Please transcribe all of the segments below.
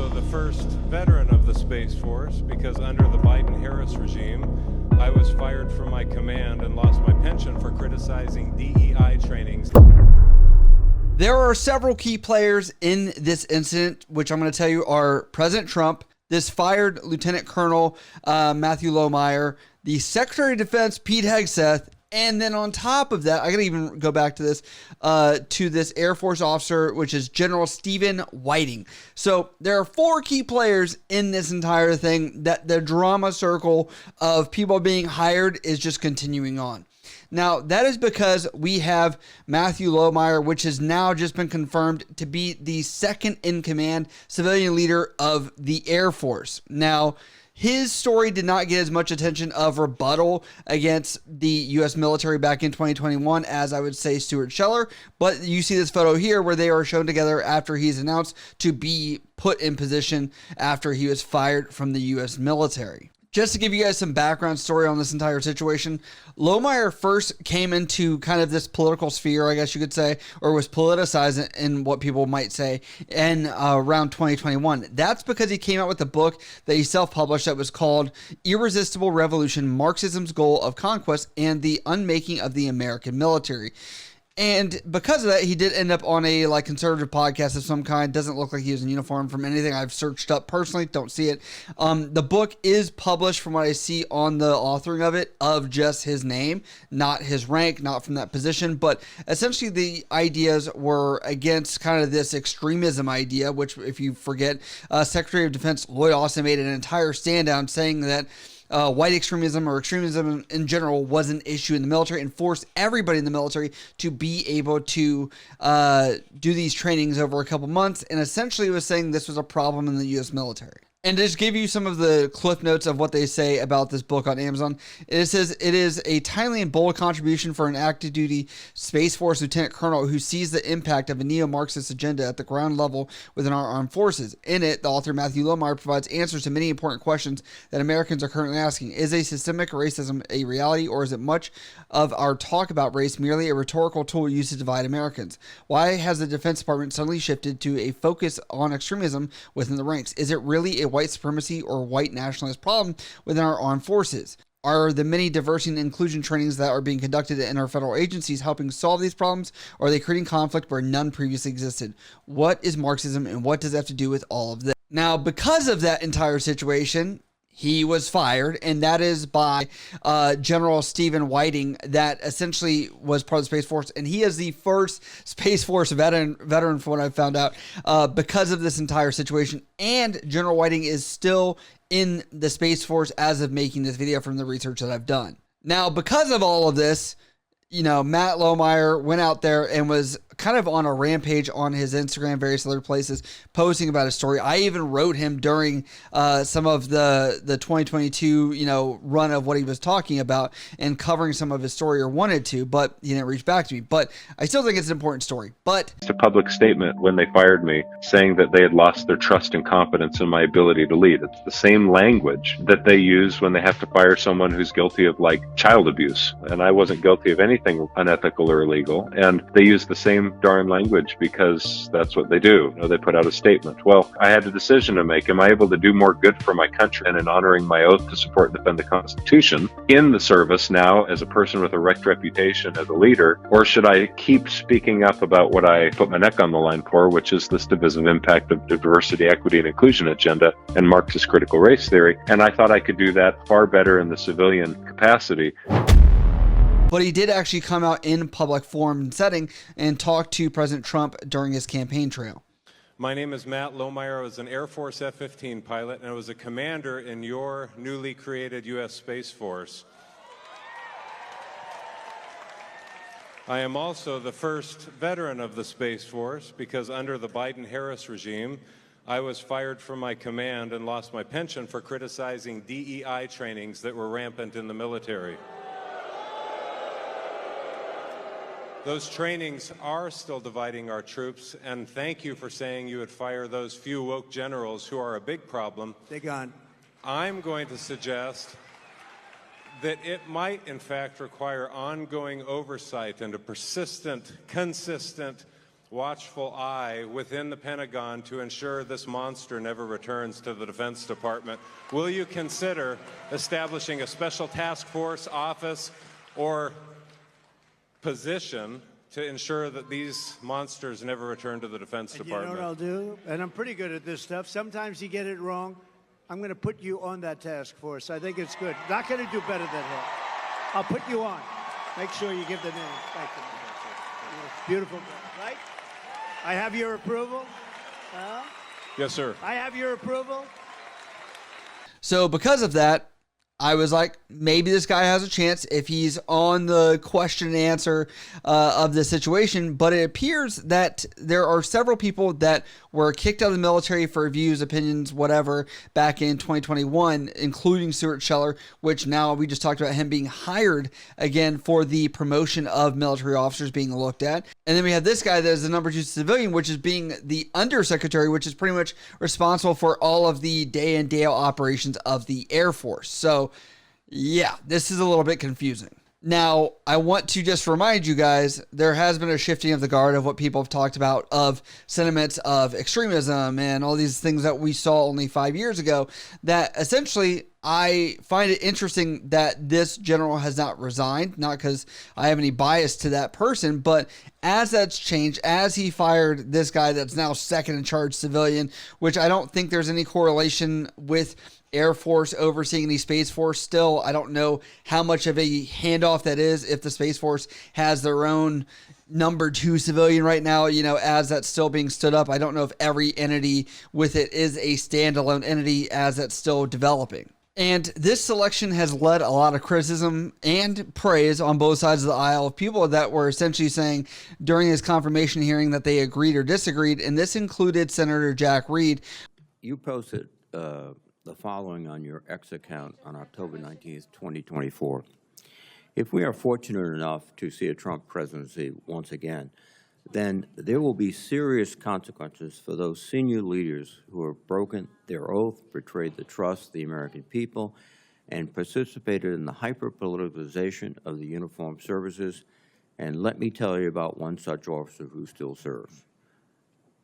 also the first veteran of the Space Force because under the Biden-Harris regime, I was fired from my command and lost my pension for criticizing DEI trainings. There are several key players in this incident, which I'm going to tell you are President Trump, this fired Lieutenant Colonel Matthew Lohmeyer, the Secretary of Defense Pete Hegseth, and then on top of that, I got to even go back to this Air Force officer, which is General Stephen Whiting. So there are four key players in this entire thing that the drama circle of people being hired is just continuing on. Now, that is because we have Matthew Lohmeyer, which has now just been confirmed to be the second in command civilian leader of the Air Force. Now, his story did not get as much attention of rebuttal against the U.S. military back in 2021 as I would say Stuart Scheller, but you see this photo here where they are shown together after he's announced to be put in position after he was fired from the U.S. military. Just to give you guys some background story on this entire situation, Lohmeyer first came into kind of this political sphere, I guess you could say, or was politicized in what people might say, in around 2021. That's because he came out with a book that he self-published that was called Irresistible Revolution, Marxism's Goal of Conquest and the Unmaking of the American Military. And because of that, he did end up on a conservative podcast of some kind. Doesn't look like he was in uniform from anything I've searched up personally. Don't see it. The book is published from what I see on the authoring of it of just his name, not his rank, not from that position. But essentially the ideas were against kind of this extremism idea, which if you forget, Secretary of Defense Lloyd Austin made an entire stand down saying that white extremism or extremism in general was an issue in the military and forced everybody in the military to be able to do these trainings over a couple months, and essentially was saying this was a problem in the U.S. military. And to just give you some of the cliff notes of what they say about this book on Amazon, it says it is a timely and bold contribution for an active duty Space Force lieutenant colonel who sees the impact of a neo-Marxist agenda at the ground level within our armed forces. In it, the author Matthew Lohmeyer provides answers to many important questions that Americans are currently asking. Is a systemic racism a reality, or is it much of our talk about race merely a rhetorical tool used to divide Americans? Why has the Defense Department suddenly shifted to a focus on extremism within the ranks? Is it really a white supremacy or white nationalist problem within our armed forces? Are the many diversity and inclusion trainings that are being conducted in our federal agencies helping solve these problems, or are they creating conflict where none previously existed? What is Marxism, and what does it have to do with all of this? Now, because of that entire situation, he was fired, and that is by General Stephen Whiting, that essentially was part of the Space Force, and he is the first Space Force veteran from what I've found out, because of this entire situation. And General Whiting is still in the Space Force as of making this video from the research that I've done. Now, because of all of this, Matt Lohmeyer went out there and was kind of on a rampage on his Instagram, various other places, posting about his story. I even wrote him during some of the 2022, run of what he was talking about and covering some of his story, or wanted to, but he didn't reach back to me. But I still think it's an important story. But it's a public statement when they fired me saying that they had lost their trust and confidence in my ability to lead. It's the same language that they use when they have to fire someone who's guilty of child abuse. And I wasn't guilty of anything unethical or illegal. And they use the same darn language because that's what they do. They put out a statement. Well, I had a decision to make. Am I able to do more good for my country and in honoring my oath to support and defend the Constitution in the service now as a person with a wrecked reputation as a leader? Or should I keep speaking up about what I put my neck on the line for, which is this divisive impact of diversity, equity, and inclusion agenda and Marxist critical race theory? And I thought I could do that far better in the civilian capacity. But he did actually come out in public forum and setting and talk to President Trump during his campaign trail. My name is Matt Lohmeyer. I was an Air Force F-15 pilot, and I was a commander in your newly created U.S. Space Force. I am also the first veteran of the Space Force because under the Biden-Harris regime, I was fired from my command and lost my pension for criticizing DEI trainings that were rampant in the military. Those trainings are still dividing our troops, and thank you for saying you would fire those few woke generals who are a big problem. They're gone. I'm going to suggest that it might, in fact, require ongoing oversight and a persistent, consistent, watchful eye within the Pentagon to ensure this monster never returns to the Defense Department. Will you consider establishing a special task force, office, or position to ensure that these monsters never return to the Defense Department? You know what I'll do? And I'm pretty good at this stuff. Sometimes you get it wrong. I'm going to put you on that task force. I think it's good. Not going to do better than him. I'll put you on. Make sure you give the name. Thank you. Beautiful, right? I have your approval. Yes, sir. I have your approval. So because of that, I was like, maybe this guy has a chance if he's on the question and answer of the situation. But it appears that there are several people that were kicked out of the military for views, opinions, whatever, back in 2021, including Stuart Scheller, which now we just talked about him being hired again for the promotion of military officers being looked at. And then we have this guy that is the number 2 civilian, which is being the undersecretary, which is pretty much responsible for all of the day in, day out operations of the Air Force. So yeah, this is a little bit confusing. Now, I want to just remind you guys, there has been a shifting of the guard of what people have talked about, of sentiments of extremism and all these things that we saw only 5 years ago, that essentially I find it interesting that this general has not resigned, not because I have any bias to that person, but as that's changed, as he fired this guy that's now second in charge civilian, which I don't think there's any correlation with Air Force overseeing the Space Force still. I don't know how much of a handoff that is if the Space Force has their own number 2 civilian right now, you know, as that's still being stood up. I don't know if every entity with it is a standalone entity as that's still developing. And this selection has led a lot of criticism and praise on both sides of the aisle of people that were essentially saying during his confirmation hearing that they agreed or disagreed. And this included Senator Jack Reed. You posted the following on your X account on October 19th, 2024. If we are fortunate enough to see a Trump presidency once again, then there will be serious consequences for those senior leaders who have broken their oath, betrayed the trust of the American people, and participated in the hyper-politicization of the uniformed services. And let me tell you about one such officer who still serves.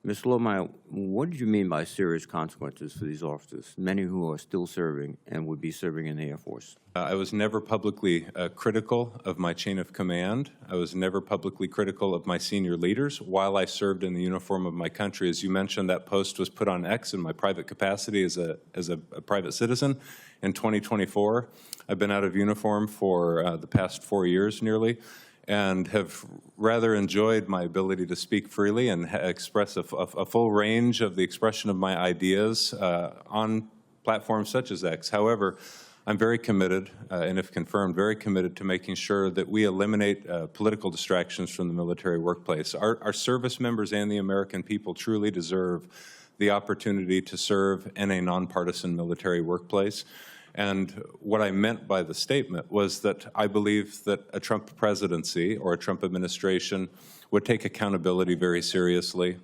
Ms. Lohmeyer, what did you mean by serious consequences for these officers, many who are still serving and would be serving in the Air Force? I was never publicly critical of my chain of command. I was never publicly critical of my senior leaders while I served in the uniform of my country. As you mentioned, that post was put on X in my private capacity as a private citizen in 2024. I've been out of uniform for the past 4 years nearly, and have rather enjoyed my ability to speak freely and express a full range of the expression of my ideas on platforms such as X. However, I'm very committed, and if confirmed, very committed to making sure that we eliminate political distractions from the military workplace. Our service members and the American people truly deserve the opportunity to serve in a nonpartisan military workplace. And what I meant by the statement was that I believe that a Trump presidency or a Trump administration would take accountability very seriously.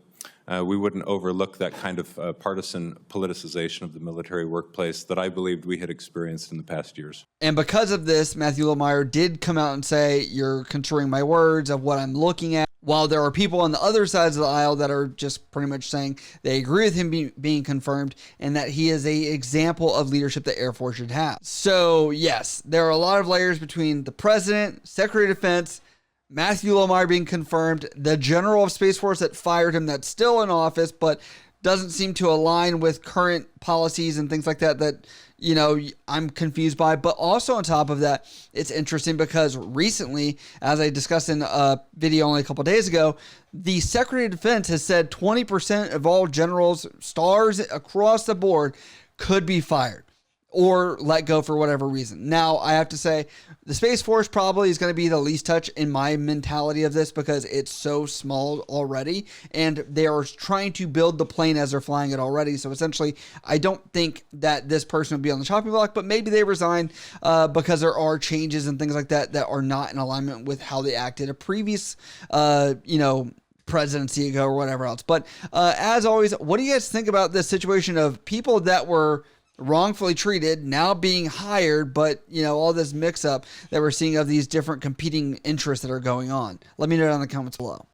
We wouldn't overlook that kind of partisan politicization of the military workplace that I believed we had experienced in the past years. And because of this, Matthew Lohmeyer did come out and say, you're construing my words of what I'm looking at. While there are people on the other sides of the aisle that are just pretty much saying they agree with him being confirmed and that he is an example of leadership the Air Force should have. So yes, there are a lot of layers between the president, Secretary of Defense, Matthew Lohmeyer being confirmed, the general of Space Force that fired him that's still in office but doesn't seem to align with current policies and things like that that, you know, I'm confused by. But also on top of that, it's interesting because recently, as I discussed in a video only a couple days ago, the Secretary of Defense has said 20% of all generals, stars across the board could be fired or let go for whatever reason. Now, I have to say, the Space Force probably is going to be the least touch in my mentality of this because it's so small already, and they are trying to build the plane as they're flying it already. So essentially, I don't think that this person would be on the chopping block, but maybe they resign because there are changes and things like that that are not in alignment with how they acted a previous, presidency ago or whatever else. But as always, what do you guys think about this situation of people that were wrongfully treated now being hired, but all this mix up that we're seeing of these different competing interests that are going on? Let me know down in the comments below.